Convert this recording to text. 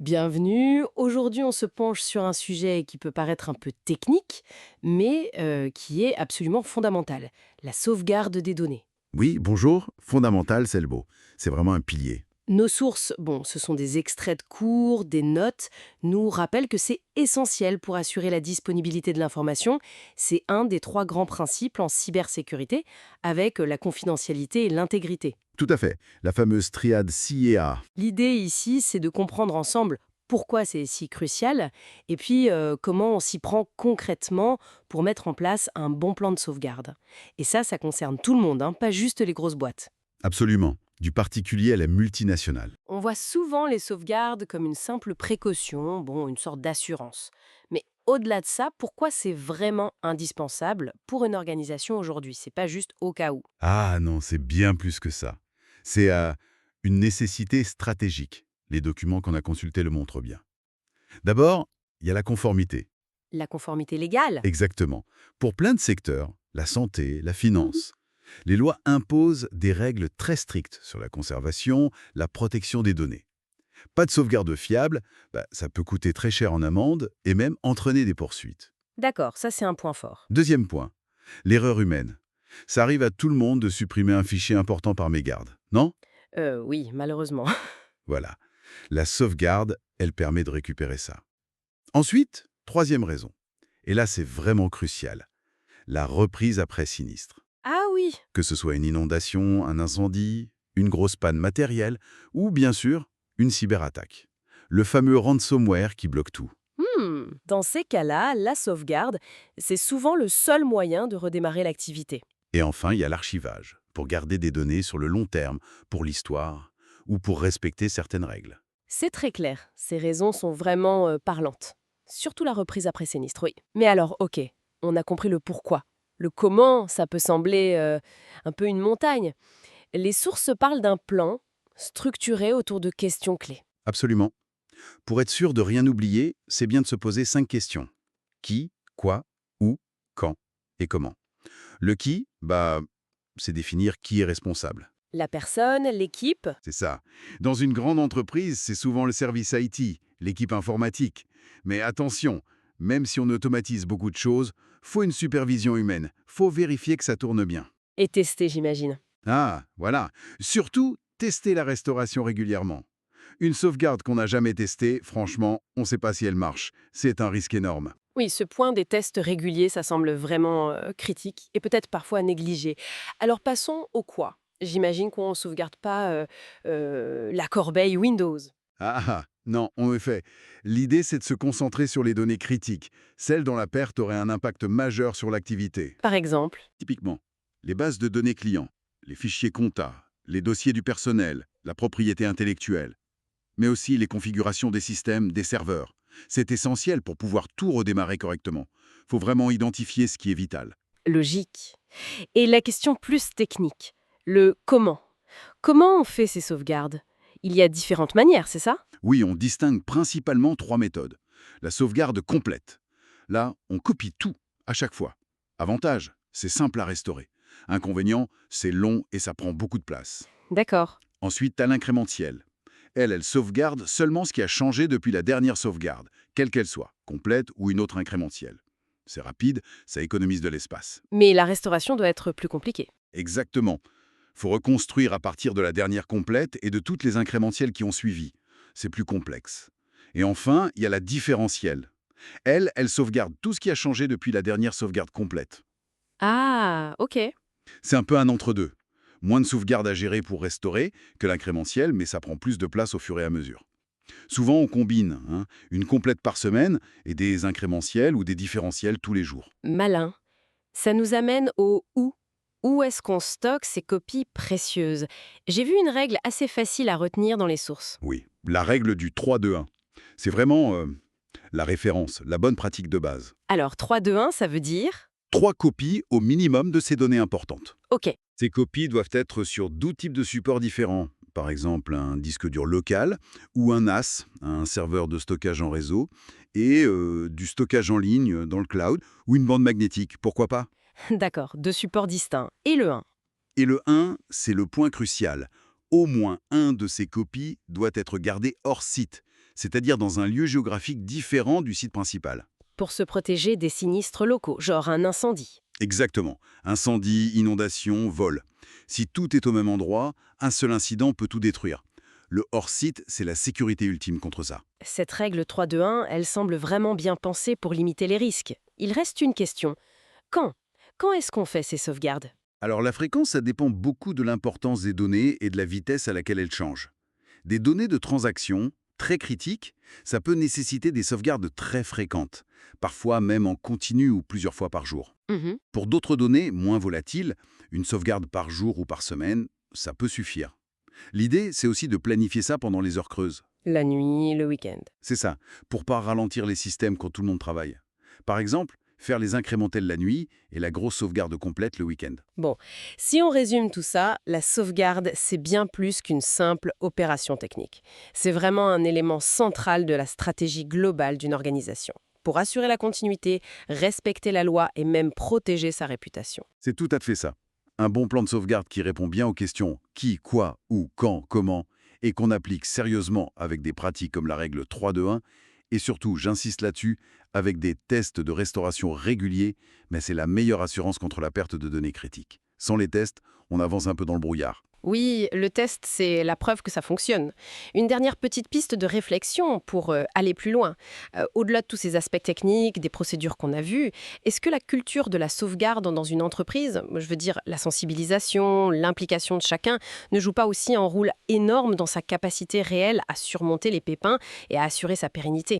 Bienvenue. Aujourd'hui, on se penche sur un sujet qui peut paraître un peu technique, mais qui est absolument fondamental, la sauvegarde des données. Oui, bonjour, fondamental, c'est le mot. C'est vraiment un pilier. Nos sources, bon, ce sont des extraits de cours, des notes, nous rappellent que c'est essentiel pour assurer la disponibilité de l'information. C'est un des trois grands principes en cybersécurité, avec la confidentialité et l'intégrité. Tout à fait. La fameuse triade C et A. L'idée ici, c'est de comprendre ensemble pourquoi c'est si crucial et puis comment on s'y prend concrètement pour mettre en place un bon plan de sauvegarde. Et ça concerne tout le monde, hein, pas juste les grosses boîtes. Absolument. Du particulier à la multinationale. On voit souvent les sauvegardes comme une simple précaution, bon, une sorte d'assurance. Mais au-delà de ça, pourquoi c'est vraiment indispensable pour une organisation aujourd'hui? C'est pas juste au cas où. Ah non, c'est bien plus que ça. C'est une nécessité stratégique. Les documents qu'on a consultés le montrent bien. D'abord, il y a la conformité. La conformité légale. Exactement. Pour plein de secteurs, la santé, la finance, les lois imposent des règles très strictes sur la conservation, la protection des données. Pas de sauvegarde fiable, ça peut coûter très cher en amende et même entraîner des poursuites. D'accord, ça c'est un point fort. Deuxième point, l'erreur humaine. Ça arrive à tout le monde de supprimer un fichier important par mégarde, non? Oui, malheureusement. Voilà. La sauvegarde, elle permet de récupérer ça. Ensuite, troisième raison. Et là, c'est vraiment crucial. La reprise après sinistre. Ah oui. Que ce soit une inondation, un incendie, une grosse panne matérielle ou, bien sûr, une cyberattaque. Le fameux ransomware qui bloque tout. Dans ces cas-là, la sauvegarde, c'est souvent le seul moyen de redémarrer l'activité. Et enfin, il y a l'archivage, pour garder des données sur le long terme, pour l'histoire, ou pour respecter certaines règles. C'est très clair, ces raisons sont vraiment parlantes. Surtout la reprise après sinistre, oui. Mais alors, ok, on a compris le pourquoi. Le comment, ça peut sembler un peu une montagne. Les sources parlent d'un plan structuré autour de questions clés. Absolument. Pour être sûr de rien oublier, c'est bien de se poser 5 questions. Qui, quoi, où, quand et comment. Le qui, c'est définir qui est responsable. La personne, l'équipe. C'est ça. Dans une grande entreprise, c'est souvent le service IT, l'équipe informatique. Mais attention, même si on automatise beaucoup de choses, faut une supervision humaine. Faut vérifier que ça tourne bien. Et tester, j'imagine. Ah, voilà. Surtout, tester la restauration régulièrement. Une sauvegarde qu'on n'a jamais testée, franchement, on ne sait pas si elle marche. C'est un risque énorme. Oui, ce point des tests réguliers, ça semble vraiment critique et peut-être parfois négligé. Alors passons au quoi. J'imagine qu'on ne sauvegarde pas la corbeille Windows. Non, en effet. L'idée, c'est de se concentrer sur les données critiques, celles dont la perte aurait un impact majeur sur l'activité. Par exemple. Typiquement, les bases de données clients, les fichiers compta, les dossiers du personnel, la propriété intellectuelle, mais aussi les configurations des systèmes, des serveurs. C'est essentiel pour pouvoir tout redémarrer correctement. Faut vraiment identifier ce qui est vital. Logique. Et la question plus technique, le comment. Comment on fait ces sauvegardes? Il y a différentes manières, c'est ça? Oui, on distingue principalement 3 méthodes. La sauvegarde complète. Là, on copie tout, à chaque fois. Avantage, c'est simple à restaurer. Inconvénient, c'est long et ça prend beaucoup de place. D'accord. Ensuite, t'as l'incrémentiel. Elle sauvegarde seulement ce qui a changé depuis la dernière sauvegarde, quelle qu'elle soit, complète ou une autre incrémentielle. C'est rapide, ça économise de l'espace. Mais la restauration doit être plus compliquée. Exactement. Faut reconstruire à partir de la dernière complète et de toutes les incrémentielles qui ont suivi. C'est plus complexe. Et enfin, il y a la différentielle. Elle sauvegarde tout ce qui a changé depuis la dernière sauvegarde complète. Ah, ok. C'est un peu un entre-deux. Moins de sauvegarde à gérer pour restaurer que l'incrémentiel, mais ça prend plus de place au fur et à mesure. Souvent, on combine une complète par semaine et des incrémentiels ou des différentiels tous les jours. Malin. Ça nous amène au où. Où est-ce qu'on stocke ces copies précieuses? J'ai vu une règle assez facile à retenir dans les sources. Oui, la règle du 3-2-1. C'est vraiment la référence, la bonne pratique de base. Alors, 3-2-1, ça veut dire? 3 copies au minimum de ces données importantes. Ok. Ces copies doivent être sur 12 types de supports différents. Par exemple, un disque dur local ou un NAS, un serveur de stockage en réseau, et du stockage en ligne dans le cloud ou une bande magnétique, pourquoi pas? D'accord, deux supports distincts. Et le 1? Et le 1, c'est le point crucial. Au moins un de ces copies doit être gardé hors site. c'est-à-dire dans un lieu géographique différent du site principal. Pour se protéger des sinistres locaux, genre un incendie. Exactement. Incendie, inondation, vol. Si tout est au même endroit, un seul incident peut tout détruire. Le hors-site, c'est la sécurité ultime contre ça. Cette règle 3-2-1, elle semble vraiment bien pensée pour limiter les risques. Il reste une question. Quand Quand est-ce qu'on fait ces sauvegardes? Alors la fréquence, ça dépend beaucoup de l'importance des données et de la vitesse à laquelle elles changent. Des données de transaction, très critiques, ça peut nécessiter des sauvegardes très fréquentes, parfois même en continu ou plusieurs fois par jour. Mhm. Pour d'autres données, moins volatiles, une sauvegarde par jour ou par semaine, ça peut suffire. L'idée, c'est aussi de planifier ça pendant les heures creuses. La nuit, le week-end. C'est ça, pour pas ralentir les systèmes quand tout le monde travaille. Par exemple, faire les incrémentels la nuit et la grosse sauvegarde complète le week-end. Bon, si on résume tout ça, la sauvegarde, c'est bien plus qu'une simple opération technique. C'est vraiment un élément central de la stratégie globale d'une organisation, pour assurer la continuité, respecter la loi et même protéger sa réputation. C'est tout à fait ça. Un bon plan de sauvegarde qui répond bien aux questions qui, quoi, où, quand, comment, et qu'on applique sérieusement avec des pratiques comme la règle 3-2-1, et surtout, j'insiste là-dessus, avec des tests de restauration réguliers, mais c'est la meilleure assurance contre la perte de données critiques. Sans les tests, on avance un peu dans le brouillard. Oui, le test, c'est la preuve que ça fonctionne. Une dernière petite piste de réflexion pour aller plus loin. Au-delà de tous ces aspects techniques, des procédures qu'on a vues, est-ce que la culture de la sauvegarde dans une entreprise, je veux dire la sensibilisation, l'implication de chacun, ne joue pas aussi un rôle énorme dans sa capacité réelle à surmonter les pépins et à assurer sa pérennité?